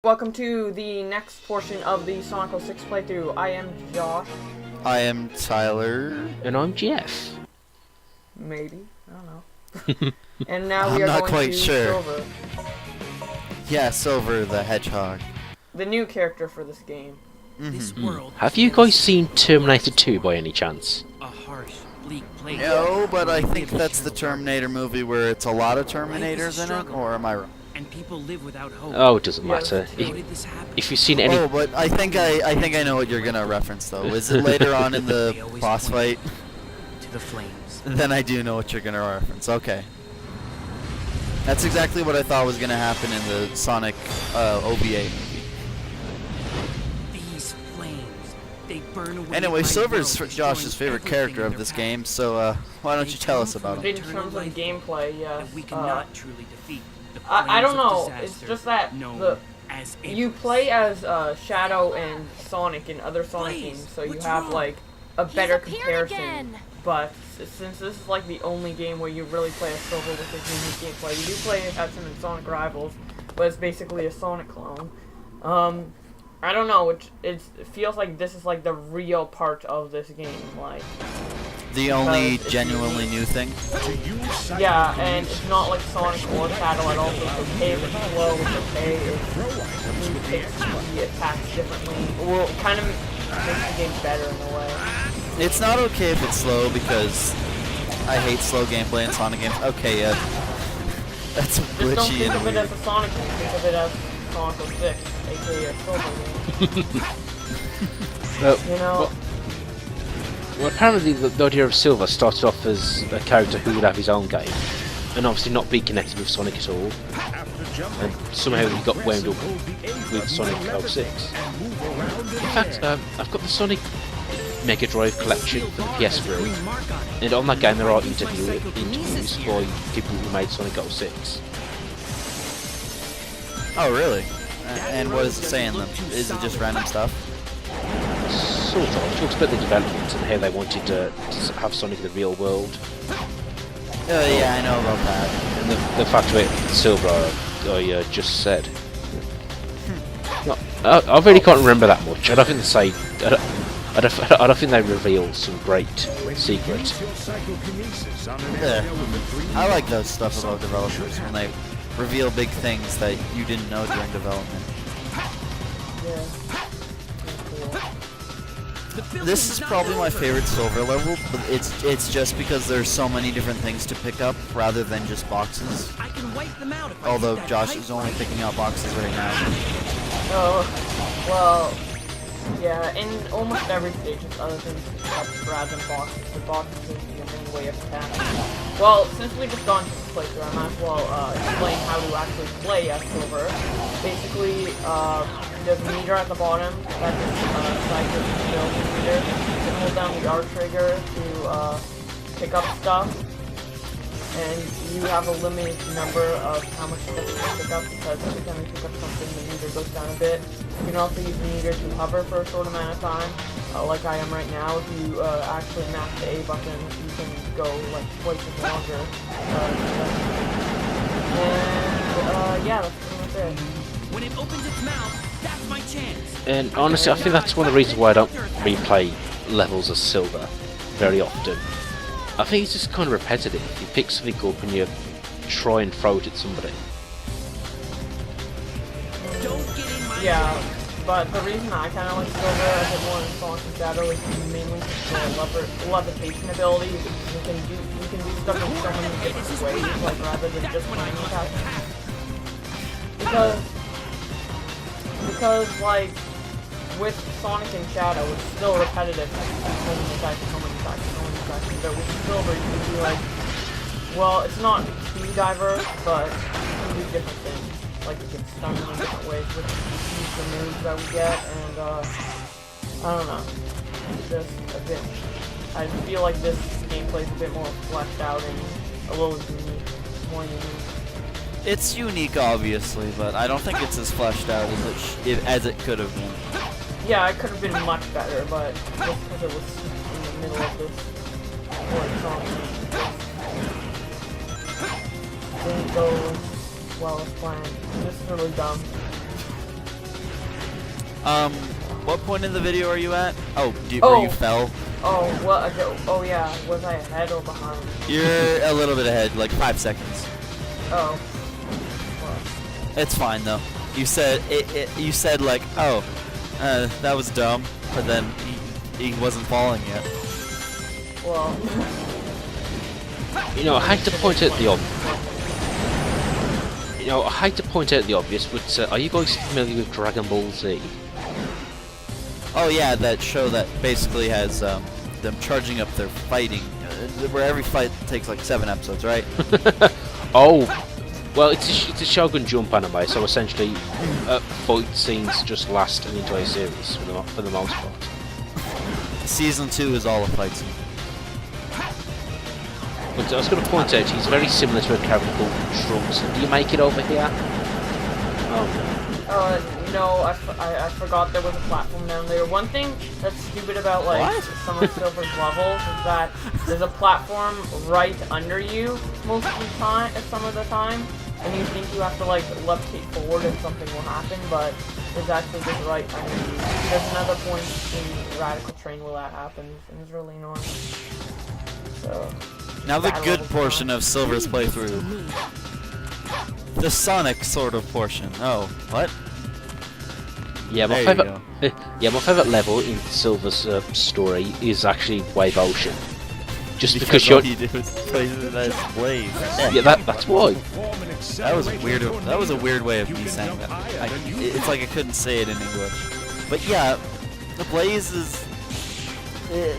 Welcome to the next portion of the Sonic 06 playthrough. I am Josh. I am Tyler. And I'm Jeff. Maybe. I don't know. And now we I'm are not going quite to sure. Silver, Yeah, Silver the Hedgehog. the new character for this game. This world Have you guys seen Terminator 2 by any chance? a harsh, bleak place. No, but I think that's the Terminator movie where it's a lot of Terminators in it, or am I wrong? And people live without hope. Oh, it doesn't Yes. matter. How did this happen? If you've seen any... Oh, but I think I know what you're gonna reference though. Is it later on in the They always boss point fight? to the flames. Then I do know what you're gonna reference. Okay. That's exactly what I thought was gonna happen in the Sonic OVA movie. These flames, they burn away. Anyway, my Silver's world, Josh's destroying favorite everything character in of their this path. game, so why don't you tell us about him? In terms of gameplay, yes. And we cannot truly defeat the I don't flames know. of It's disaster just that known as you Aprils. play as Shadow and Sonic in other Sonic Please, games, so you what's have wrong? like a better appeared comparison. again. But since this is like the only game where you really play as Silver with his unique gameplay, you do play as him in Sonic Rivals, but it's basically a Sonic clone. I don't know, it feels like this is like the real part of this game, like, The only Because it's genuinely new thing? yeah, and it's not like Sonic or Shadow at all, so it's okay if it's slow, it's okay if you take the attacks differently. Well, it kind of makes the game better in a way. It's not okay if it's slow because I hate slow gameplay in Sonic games. Okay, yeah. That's Just don't glitchy think and of it as weird. a Sonic game, think of it as Sonic 06, aka a Silver game. You know? Well, apparently the idea of Silver started off as a character who would have his own game, and obviously not be connected with Sonic at all, and somehow he got wound up with Sonic 06. In fact, I've got the Sonic Mega Drive collection for the PS3, and on that game there are interviews by people who made Sonic 06. Oh, really? And what does it say in them? Is it just random stuff? Sort of. It talks about the development and how they wanted to have Sonic in the real world, Yeah, I know about that. and the fact about Silver I just said. No, I really can't remember that much. I don't think they say. I don't think they reveal some great secret. Yeah. I like those stuff about developers when they reveal big things that you didn't know during development. Yeah. This is probably my favorite Silver level, but it's just because there's so many different things to pick up rather than just boxes. I can wipe them out if I Although use that Josh pipe is only bomb. picking up boxes right now. Oh, well, yeah, in almost every stage it's other things to pick up rather than boxes. The boxes is the main way of attacking. Well, since we just gone to this playthrough, I might as well explain how to actually play as Silver. Basically, there's a meter at the bottom that just cycles the building meter. You can hold down the R trigger to pick up stuff. And you have a limited number of how much stuff you can pick up, because every time you pick up something, the meter goes down a bit. You can also use the meter to hover for a short amount of time, like I am right now. If you actually mash the A button, you can go like twice as longer. Yeah, that's pretty much it. When it opens its mouth, that's my chance. And honestly, I think that's one of the reasons why I don't replay levels as Silver very often. I think it's just kind of repetitive. You pick something up and you try and throw it at somebody. Don't get in my Yeah, but the reason I kind of like Silver a bit more than Sonic and Shadow is mainly the levitation ability. You can do stuff in so many different ways, like rather than just flying attacks. Because like with Sonic and Shadow, it's still repetitive. Homing attacks, homing attacks, homing attacks. But with Silver, you can be like, well, it's not too diverse, but you can do different things. Like you can stun them in different ways with the moves that we get, and I don't know. It's just a bit. I feel like this gameplay is a bit more fleshed out and a little unique, more unique. It's unique, obviously, but I don't think it's as fleshed out as it could have been. Yeah, it could have been much better, but just because it was in the middle of this horrid song, it didn't go well as planned. This is really dumb. What point in the video are you at? Oh, where Oh. you fell? Oh, what? Oh yeah, was I ahead or behind? You're a little bit ahead, like 5 seconds. Oh. Well, It's fine though. You said you said like, oh, that was dumb, but then he wasn't falling yet. well. You know, I hate to point out the obvious. You know, I hate to point out the obvious, but are you guys familiar with Dragon Ball Z? Oh yeah, that show that basically has them charging up their fighting, where every fight takes like 7 episodes, right? Oh, well, it's a Shogun Jump anime, so essentially, fight scenes just last an entire series for the most part. Season 2 is all a fight scene. But I was going to point out, he's very similar to a character called Trunks. Do you make it over here? Oh No, I forgot there was a platform down there. One thing that's stupid about like What? some of Silver's levels is that there's a platform right under you most of the time, some of the time, and you think you have to like left click forward and something will happen, but it's actually just right under you. There's another point in Radical Train where that happens, and it's really annoying. So. Now the that good level's portion fine. of Silver's playthrough. The Sonic sort of portion. Oh, what? Yeah, my There you favorite. Yeah, my favorite level in Silver's story is actually Wave Ocean. Just because all you're. you do is play it as Blaze. Yeah, that's why. That was weird. That was a weird way of me saying that. It's like I couldn't say it in English. But yeah, the Blaze is.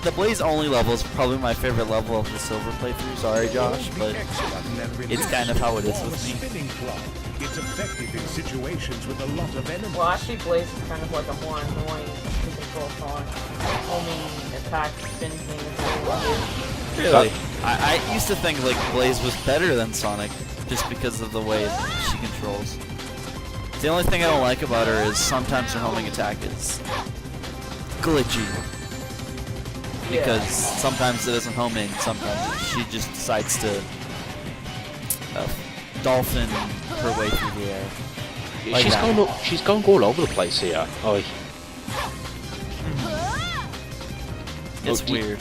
The Blaze only level is probably my favorite level of the Silver playthrough. Sorry, Josh, but it's kind of how it is with me. It's effective in situations with a lot of enemies. Well, actually, Blaze is kind of like a more annoying to control Sonic. Only attack spin thing is really weird. Really? I used to think like Blaze was better than Sonic just because of the way she controls. The only thing I don't like about her is sometimes her homing attack is glitchy. Because sometimes it doesn't home in, sometimes she just decides to dolphin her way through the air. Like She's going all over the place here. Oh, it's weird.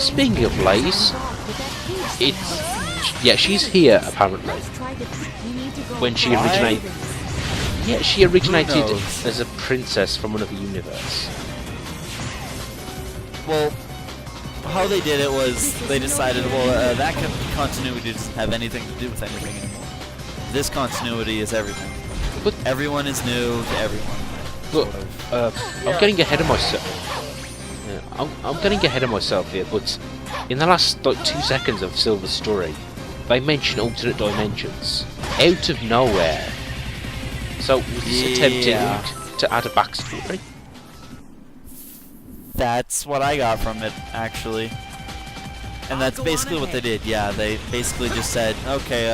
speaking of Blaze, she's here apparently. When she originated. Yeah, she originated as a princess from another universe. Well, how they did it was they decided, well, that continuity doesn't have anything to do with anything anymore. This continuity is everything. But everyone is new to everyone. Look, I'm getting ahead of myself. Yeah, I'm getting ahead of myself here, but in the last 2 seconds of Silver's story, they mention alternate dimensions out of nowhere. So, it's attempting to add a backstory. That's what I got from it, actually. And that's basically what they did, yeah. They basically just said, okay,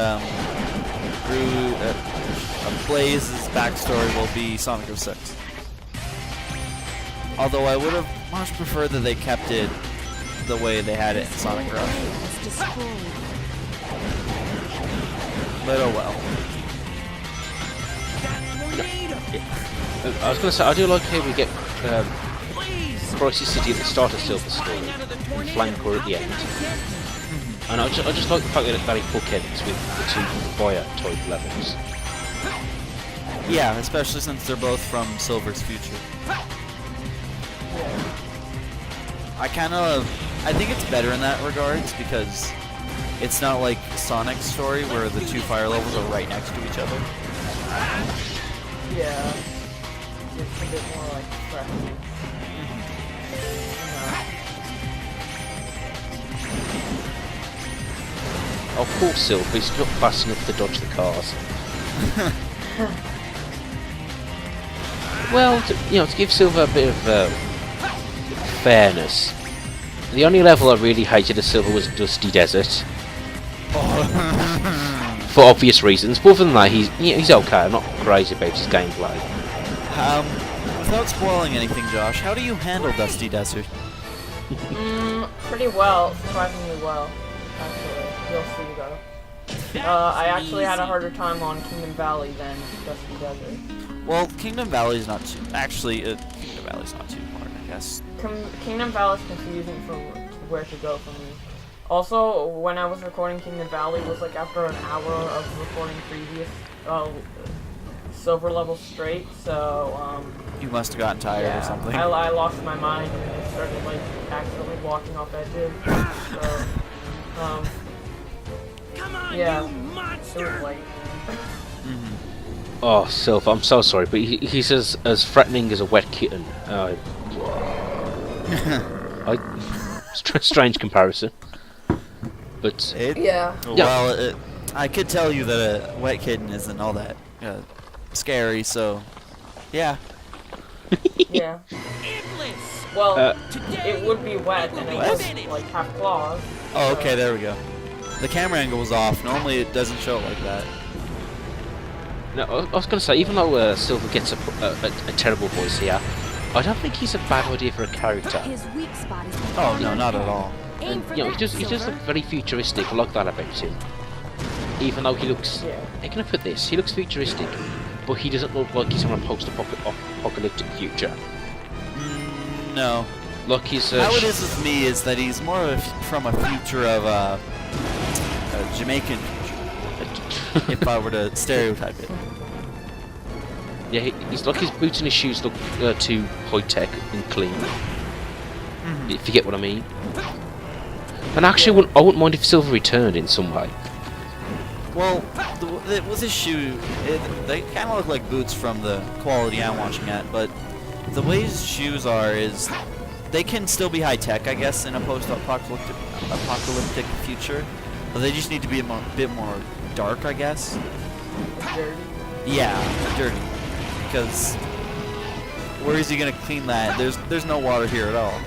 Blaze's backstory will be Sonic 06. Although I would have much preferred that they kept it the way they had it in Sonic Rush. But oh well. I was going to say, I do like how we get Crisis City at the start of Silver's story, and Flancor at the end. And I just like the fact that it bookends with the 2 fire type levels. Yeah, especially since they're both from Silver's future. I think it's better in that regards because it's not like Sonic's story where the 2 fire levels are right next to each other. Yeah. It's a bit more like fresh. Oh, poor Silver, he's not fast enough to dodge the cars. Well, to give Silver a bit of fairness, the only level I really hated of Silver was Dusty Desert. For obvious reasons, but other than that, he's okay. I'm not crazy about his gameplay. Without spoiling anything, Josh, how do you handle Dusty Desert? Pretty well, surprisingly well, actually. You'll see though. I actually had a harder time on Kingdom Valley than Dusty Desert. Well, Kingdom Valley's not too. Actually, Kingdom Valley's not too hard, I guess. Kingdom Valley's confusing for where to go for me. Also, when I was recording Kingdom Valley, it was like after an hour of recording previous silver levels straight, so You must have gotten tired yeah, or something. I lost my mind and I started like accidentally walking off edges. So Come on, yeah, you it monster! was late. Oh, Sylph, I'm so sorry, but he's as threatening as a wet kitten. Strange comparison. But Yeah. Well, I could tell you that a wet kitten isn't all that scary, so yeah. Yeah. Iblis! Well, Today, it would be wet and it was like half claws. Oh, okay, there we go. The camera angle was off. Normally it doesn't show it like that. no, I was going to say, even though Silver gets a terrible voice here, I don't think he's a bad idea for a character. His weak spot is Oh, no, not at all. Aim And, for you know, that, he does Silver. look very futuristic. I like that about him. Even though he looks, Yeah. how can I put this? He looks futuristic, but he doesn't look like he's on a post-apocalyptic future. No. Like he's How it is with me is that he's more of from a future of a Jamaican future, if I were to stereotype it. yeah, he's like his boots and his shoes look too high-tech and clean. If you get what I mean. And actually, I wouldn't mind if Silver returned in some way. Well, with his shoe, they kind of look like boots from the quality I'm watching at, but the way his shoes are is they can still be high-tech, I guess, in a post-apocalyptic future, but they just need to be a bit more dark, I guess. Dirty. Yeah, dirty. Because where is he gonna clean that? There's no water here at all.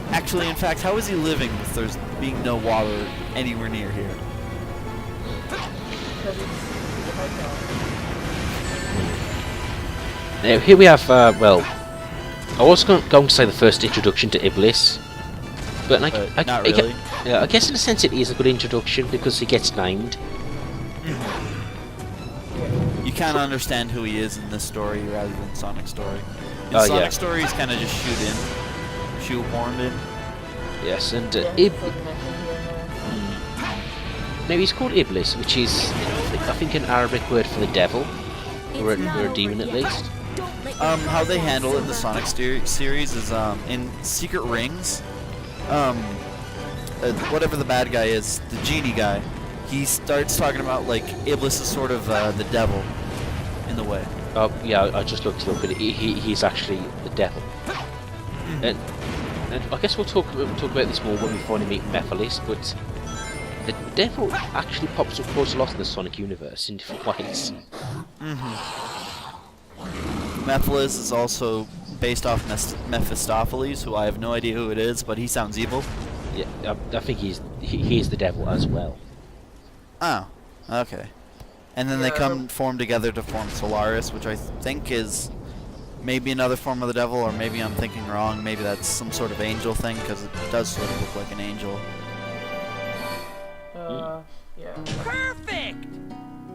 Actually, in fact, how is he living with there being no water anywhere near here? Because he's a hedgehog. Now here we have, well, I was going to say the first introduction to Iblis, but Not really. I guess in a sense it is a good introduction because he gets named. You kind of understand who he is in this story rather than Sonic's story. In Oh, Sonic's yeah. story, he's kind of just shoehorned in. Yes, and Yeah, he's sort of mentioned here and there. now he's called Iblis, which is I think an Arabic word for the devil, or It's not a demon over at yet. least. Don't let How they yourself handle it in the Silver. Sonic series is in Secret Rings, whatever the bad guy is, the genie guy, he starts talking about like Iblis is sort of the devil in the way. Oh yeah, I just looked it up, but he's actually the devil. And I guess we'll talk about this more when we finally meet Mephiles, but the devil actually pops up quite a lot in the Sonic universe in different ways. Mephiles is also based off Mephistopheles, who I have no idea who it is, but he sounds evil. Yeah, I think he is the devil as well. Oh, okay. And then they form together to form Solaris, which I think is maybe another form of the devil, or maybe I'm thinking wrong. Maybe that's some sort of angel thing, because it does sort of look like an angel. Yeah. Perfect!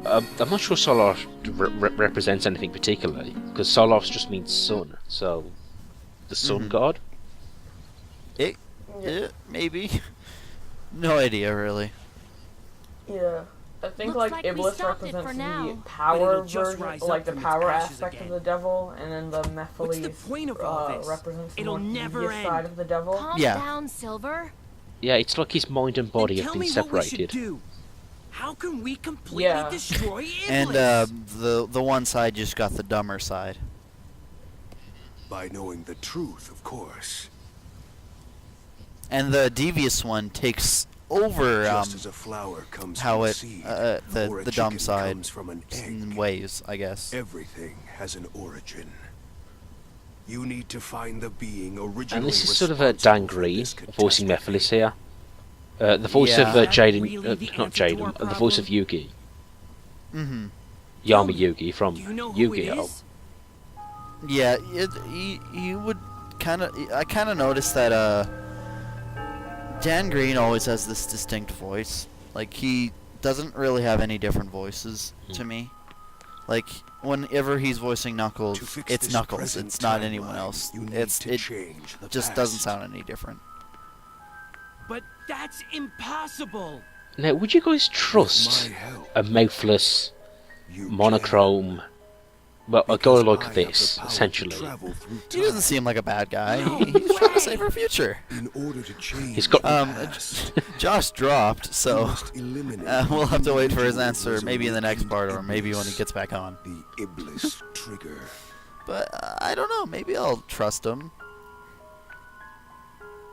I'm not sure Solaris represents anything particularly, because Solaris just means sun, so the sun god? Maybe. No idea, really. Yeah. I think Looks like like we Iblis stopped it represents for the now. power But it'll just version, rise like up the from its power ashes aspect again. of the devil, and then the What's Mephiles the point of all this? represents the It'll more never devious end. side of the devil. Calm Yeah. down, Silver. Yeah, it's like his mind and body Then have tell been me what we should separated. do. How can we completely Yeah. destroy Iblis? And the one side just got the dumber side. By knowing the truth, of course. And the devious one takes over Just as a flower comes how from a it seed, the or a dumb chicken side comes from an in egg. ways, I guess. Everything has an origin. You need to find the being originally And this is sort of a responsible Dan for Green this voicing catastrophe. Mephiles here. The voice Yeah. of That Jaden, really the not answer to Jaden, our the voice of problem? Yugi. Mm-hmm. Yami Yugi from Do you know who it Yu-Gi-Oh! is? Yeah, you would I kind of noticed that Dan Green always has this distinct voice. Like he doesn't really have any different voices to me. Like, whenever he's voicing Knuckles, To fix it's this Knuckles. present It's not timeline, anyone else. you need It to change the just doesn't past. sound any different. But that's impossible. Now, would you guys trust my help, a mouthless, you monochrome, well, a guy Because I like have this, the power to essentially? travel through He doesn't time. seem like a bad guy. No He's trying to way. save our future. In order to change He's got- the past, Josh dropped, you so must eliminate we'll have to wait for his the answer, maybe in the next part, or resurrected maybe when he Iblis. gets back on. The Iblis trigger. But I don't know. Maybe I'll trust him.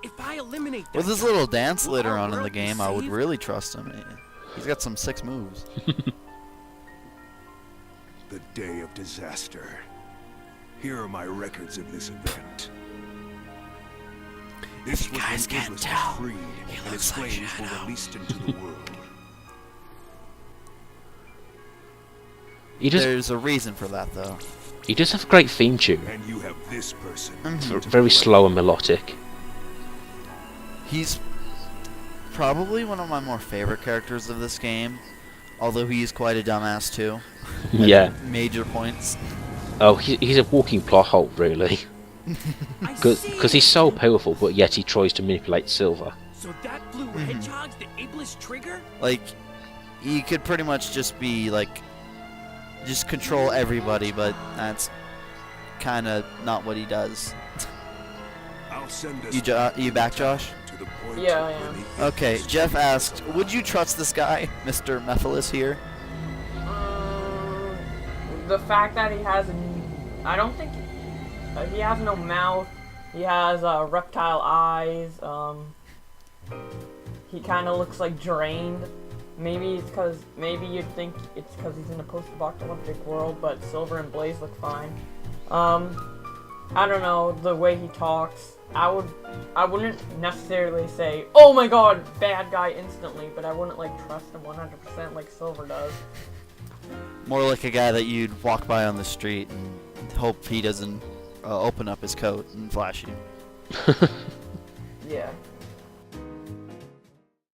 If I eliminate that With his guy, little dance will later our on in the world be game, I would saved? really trust him. He's got some 6 moves. The day of disaster. Here are my records of this event. This was guys when can't Iblis tell, was freed he and looks its like flames were Shadow. released into the world. He does. There's a reason for that, though. He does have a great theme tune. And you have this person. It's to very blame. slow and melodic. He's probably one of my more favorite characters of this game, although he's quite a dumbass too. at Yeah. Major points. Oh, he's a walking plot hole, really. I Because see. he's so powerful, but yet he tries to manipulate Silver. So that blue hedgehog's the Iblis trigger? Like, he could pretty much just be like, just control everybody, but that's kind of not what he does. I'll send us You back, Josh? to the point Yeah, I where am. the Okay, Iblis Jeff trigger asked, is would you trust this guy, Mr. Mephiles here? The fact that he has, I don't think he has no mouth. He has reptile eyes. He kind of looks like drained. Maybe you'd think it's because he's in a post-apocalyptic world, but Silver and Blaze look fine. I don't know, the way he talks. I wouldn't necessarily say, oh my god, bad guy instantly, but I wouldn't like trust him 100% like Silver does. More like a guy that you'd walk by on the street and hope he doesn't open up his coat and flash you. Yeah.